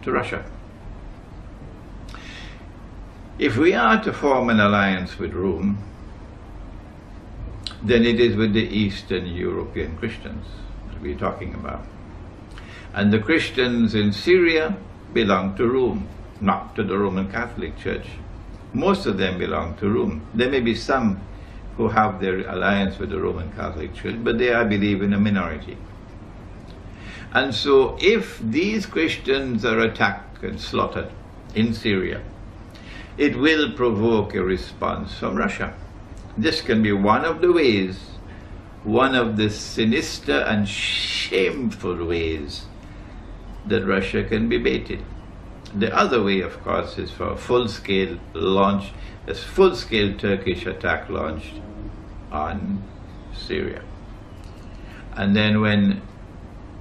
to Russia. If we are to form an alliance with Rome, then it is with the Eastern European Christians that we're talking about. And the Christians in Syria belong to Rome, not to the Roman Catholic Church. Most of them belong to Rome. There may be some who have their alliance with the Roman Catholic Church, but they are, I believe, in a minority. And so if these Christians are attacked and slaughtered in Syria, it will provoke a response from Russia. This can be one of the ways, one of the sinister and shameful ways that Russia can be baited. The other way, of course, is for a full-scale launch, a full-scale Turkish attack launched on Syria. And then when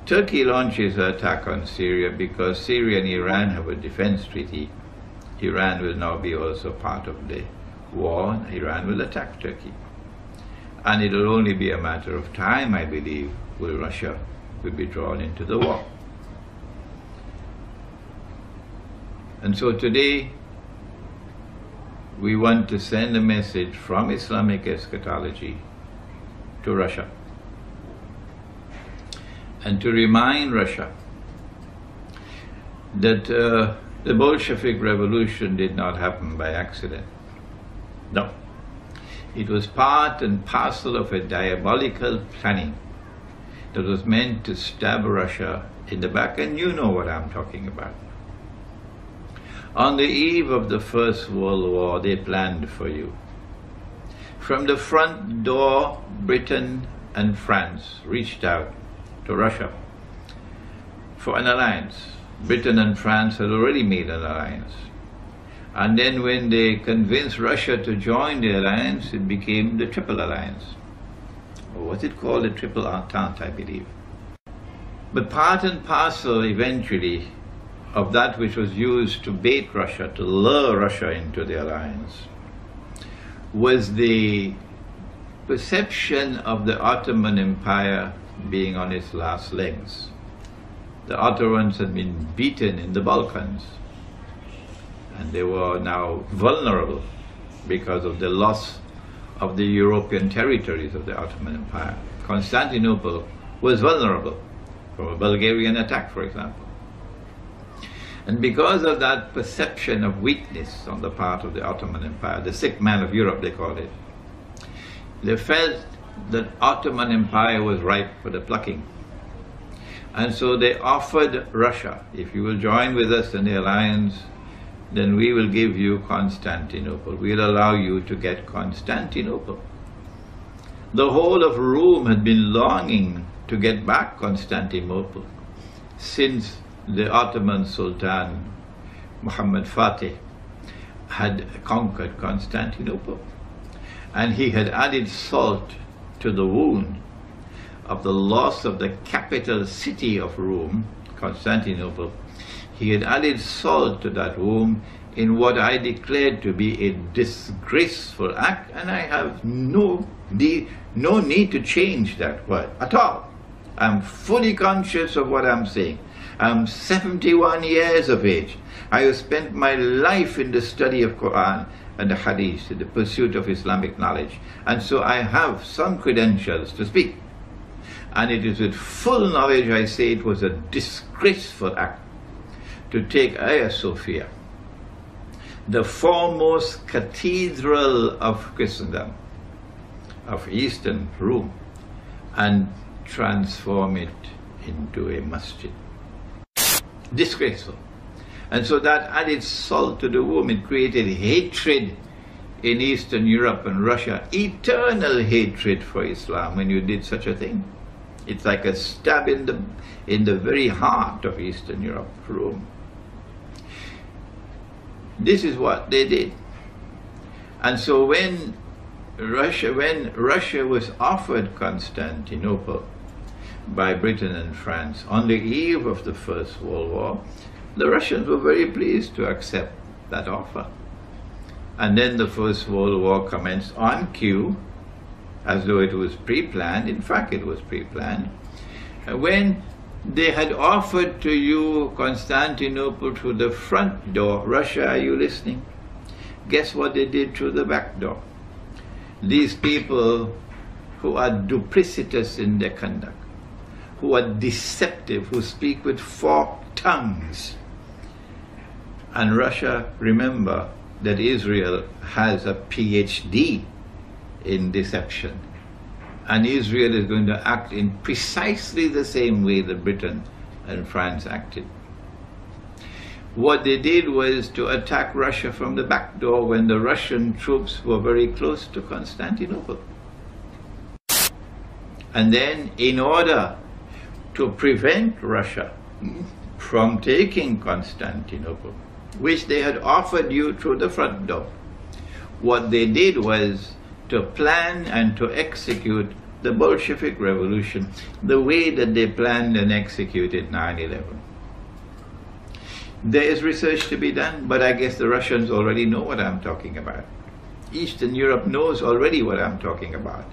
Turkey launches an attack on Syria, because Syria and Iran have a defense treaty, Iran will now be also part of the war, and Iran will attack Turkey. And it will only be a matter of time, I believe, will Russia will be drawn into the war. And so today, we want to send a message from Islamic eschatology to Russia, and to remind Russia that the Bolshevik Revolution did not happen by accident. No. It was part and parcel of a diabolical planning that was meant to stab Russia in the back, and you know what I'm talking about. On the eve of the First World War, they planned for you. From the front door, Britain and France reached out to Russia for an alliance. Britain and France had already made an alliance. And then when they convinced Russia to join the alliance, it became the Triple Alliance. Or was it called the Triple Entente, I believe. But part and parcel, eventually, of that which was used to bait Russia, to lure Russia into the alliance, was the perception of the Ottoman Empire being on its last legs. The Ottomans had been beaten in the Balkans, and they were now vulnerable because of the loss of the European territories of the Ottoman Empire. Constantinople was vulnerable from a Bulgarian attack, for example. And because of that perception of weakness on the part of the Ottoman Empire, the sick man of Europe, they called it, they felt that Ottoman Empire was ripe for the plucking. And so they offered Russia, if you will join with us in the alliance, then we will give you Constantinople. We'll allow you to get Constantinople. The whole of Rome had been longing to get back Constantinople since the Ottoman Sultan Muhammad Fatih had conquered Constantinople. And he had added salt to the wound of the loss of the capital city of Rome, Constantinople. He had added salt to that wound in what I declared to be a disgraceful act, and I have no need to change that word at all. I'm fully conscious of what I'm saying. I'm 71 years of age. I have spent my life in the study of Quran and the Hadith, in the pursuit of Islamic knowledge, and so I have some credentials to speak. And it is with full knowledge I say it was a disgraceful act to take Hagia Sophia, the foremost cathedral of Christendom, of Eastern Rome, and transform it into a masjid. Disgraceful. And so that added salt to the wound. It created hatred in Eastern Europe and Russia, eternal hatred for Islam when you did such a thing. It's like a stab in the very heart of Eastern Europe, Rome. This is what they did. And so when Russia was offered Constantinople by Britain and France on the eve of the First World War, the Russians were very pleased to accept that offer. And then the First World War commenced on cue, as though it was pre-planned. In fact, it was pre-planned. When They had offered to you Constantinople through the front door. Russia, are you listening? Guess what they did through the back door? These people who are duplicitous in their conduct, who are deceptive, who speak with forked tongues. And Russia, remember that Israel has a PhD in deception. And Israel is going to act in precisely the same way that Britain and France acted. What they did was to attack Russia from the back door when the Russian troops were very close to Constantinople. And then, in order to prevent Russia from taking Constantinople, which they had offered you through the front door, what they did was to plan and to execute the Bolshevik Revolution the way that they planned and executed 9/11. There is research to be done, but I guess the Russians already know what I'm talking about. Eastern Europe knows already what I'm talking about.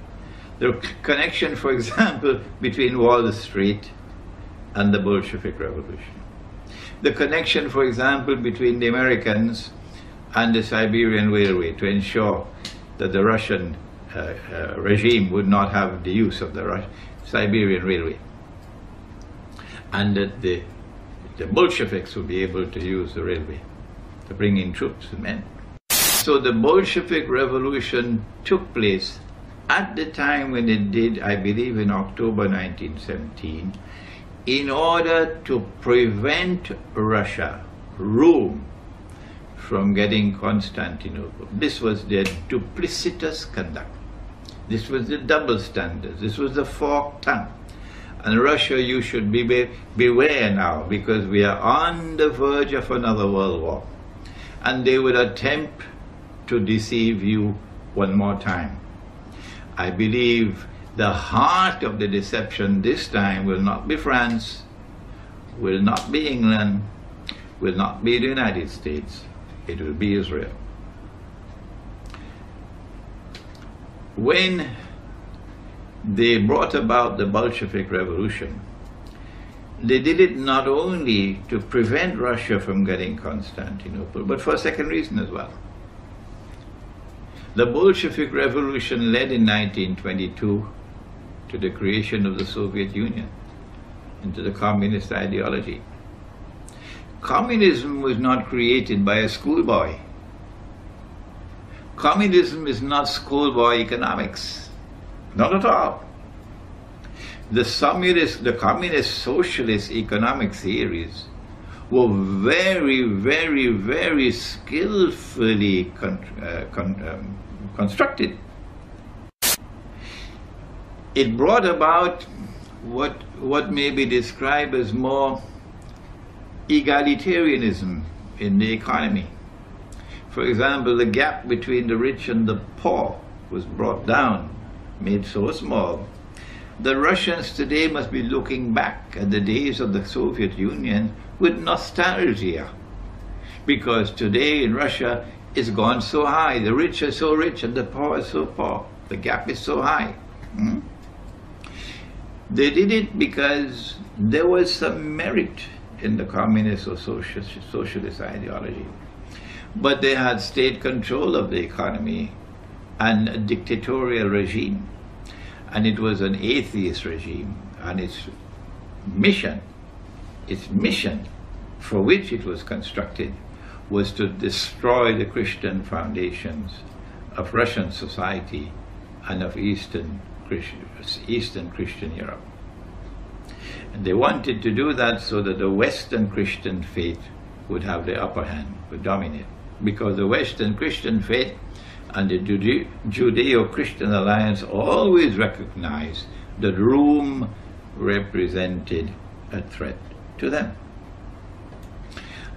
The connection, for example, between Wall Street and the Bolshevik Revolution. The connection, for example, between the Americans and the Siberian Railway to ensure that the Russian regime would not have the use of the Siberian Railway, and that the Bolsheviks would be able to use the railway to bring in troops and men. So the Bolshevik Revolution took place at the time when it did, I believe in October 1917, in order to prevent Russia, Rome, from getting Constantinople. This was their duplicitous conduct. This was the double standards. This was the forked tongue. And Russia, you should beware now, because we are on the verge of another world war. And they would attempt to deceive you one more time. I believe the heart of the deception this time will not be France, will not be England, will not be the United States. It will be Israel. When they brought about the Bolshevik Revolution, they did it not only to prevent Russia from getting Constantinople, but for a second reason as well. The Bolshevik Revolution led in 1922 to the creation of the Soviet Union, into the communist ideology. Communism was not created by a schoolboy. Communism is not schoolboy economics. Not at all. The communist socialist economic theories were very, very, very skillfully constructed. It brought about what may be described as more egalitarianism in the economy. For example, the gap between the rich and the poor was brought down, made so small. The Russians today must be looking back at the days of the Soviet Union with nostalgia, because today in Russia it's gone so high. The rich are so rich and the poor are so poor. The gap is so high. They did it because there was some merit in the communist or socialist ideology. But they had state control of the economy and a dictatorial regime. And it was an atheist regime. And its mission for which it was constructed, was to destroy the Christian foundations of Russian society and of Eastern Christian Europe. And they wanted to do that so that the Western Christian faith would have the upper hand, would dominate. Because the Western Christian faith and the Judeo-Christian alliance always recognized that Rome represented a threat to them.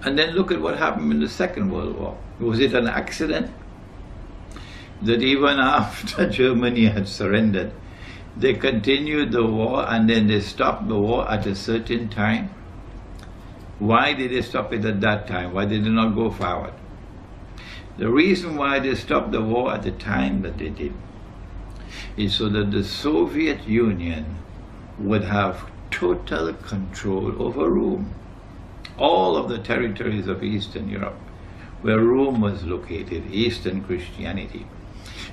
And then look at what happened in the Second World War. Was it an accident that even after Germany had surrendered, they continued the war and then they stopped the war at a certain time? Why did they stop it at that time? Why did they not go forward? The reason why they stopped the war at the time that they did is so that the Soviet Union would have total control over Rome. All of the territories of Eastern Europe, where Rome was located, Eastern Christianity,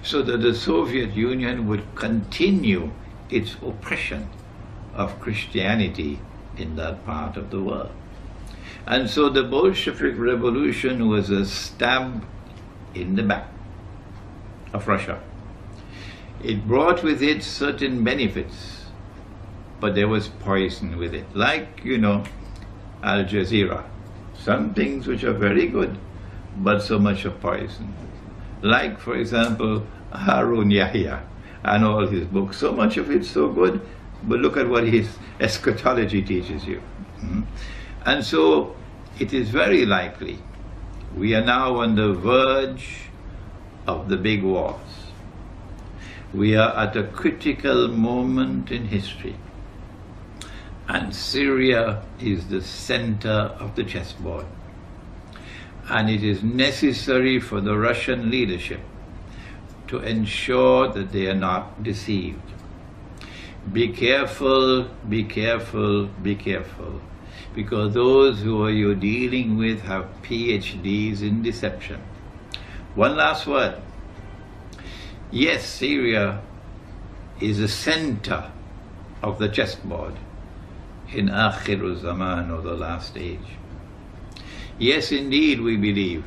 so that the Soviet Union would continue its oppression of Christianity in that part of the world. And so the Bolshevik Revolution was a stab in the back of Russia. It brought with it certain benefits, but there was poison with it. Like, Al Jazeera. Some things which are very good, but so much of poison. Like, for example, Harun Yahya and all his books. So much of it's so good, but look at what his eschatology teaches you. And so it is very likely we are now on the verge of the big wars. We are at a critical moment in history, and Syria is the center of the chessboard. And it is necessary for the Russian leadership to ensure that they are not deceived. Be careful, be careful, be careful, because those who you're dealing with have PhDs in deception. One last word. Yes, Syria is the center of the chessboard in AkhirZAMAN, or the last age. Yes, indeed, we believe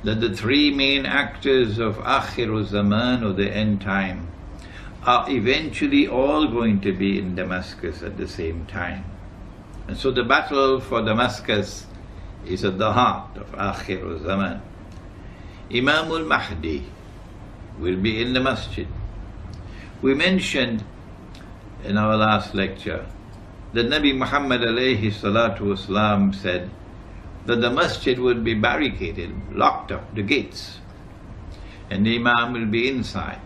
that the three main actors of AkhirZAMAN, or the end time, are eventually all going to be in Damascus at the same time. And so the battle for Damascus is at the heart of AkhirZAMAN. Imam al-Mahdi will be in the masjid. We mentioned in our last lecture that Nabi Muhammad alayhi salatu wasalam said that the masjid would be barricaded, locked up, the gates, and the Imam will be inside.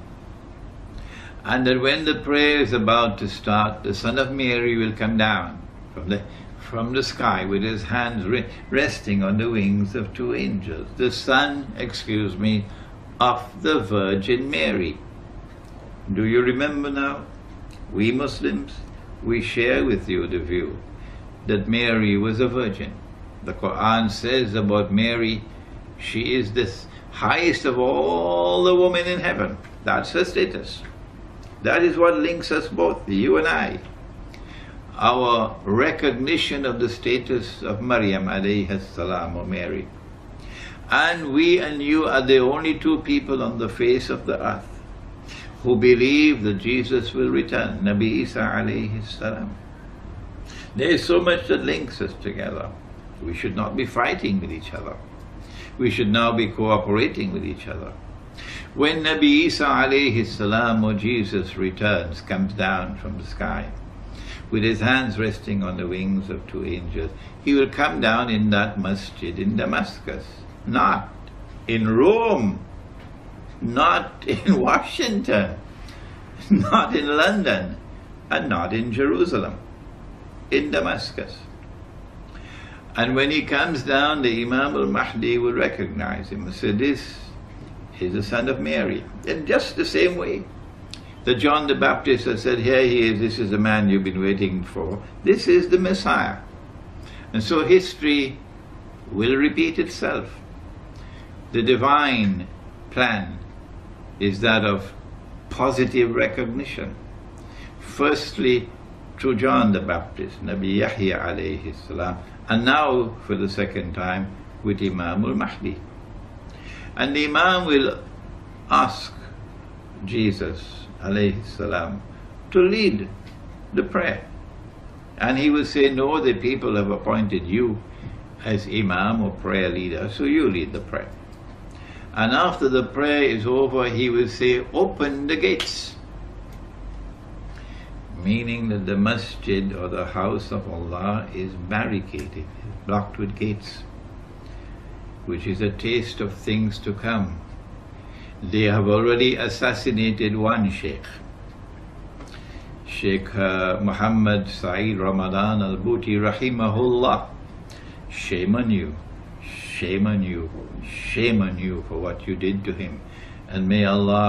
And that when the prayer is about to start, the Son of Mary will come down from the sky with his hands resting on the wings of two angels, the son, of the Virgin Mary. Do you remember now? We Muslims, we share with you the view that Mary was a virgin. The Quran says about Mary, she is the highest of all the women in heaven. That's her status. That is what links us both, you and I. Our recognition of the status of Maryam alayhi salam, or Mary. And we and you are the only two people on the face of the earth who believe that Jesus will return, Nabi Isa alayhi salam. There is so much that links us together. We should not be fighting with each other. We should now be cooperating with each other. When Nabi Isa alayhi salam, or Jesus, returns, comes down from the sky, with his hands resting on the wings of two angels, he will come down in that masjid in Damascus, not in Rome, not in Washington, not in London, and not in Jerusalem, in Damascus. And when he comes down, the Imam al-Mahdi will recognize him and say, this is the son of Mary. In just the same way that John the Baptist has said, here he is, this is the man you've been waiting for, this is the Messiah. And so history will repeat itself. The divine plan is that of positive recognition. Firstly, through John the Baptist, Nabi Yahya alayhi salam, and now for the second time with Imam al-Mahdi. And the Imam will ask Jesus alayhi salam to lead the prayer. And he will say, no, the people have appointed you as Imam or prayer leader, so you lead the prayer. And after the prayer is over, he will say, open the gates. Meaning that the masjid, or the house of Allah, is barricaded, blocked with gates, which is a taste of things to come. They have already assassinated one sheikh, Sheikh Muhammad Saeed Ramadan al-Bhuti rahimahullah. Shame on you, shame on you, shame on you for what you did to him. And may Allah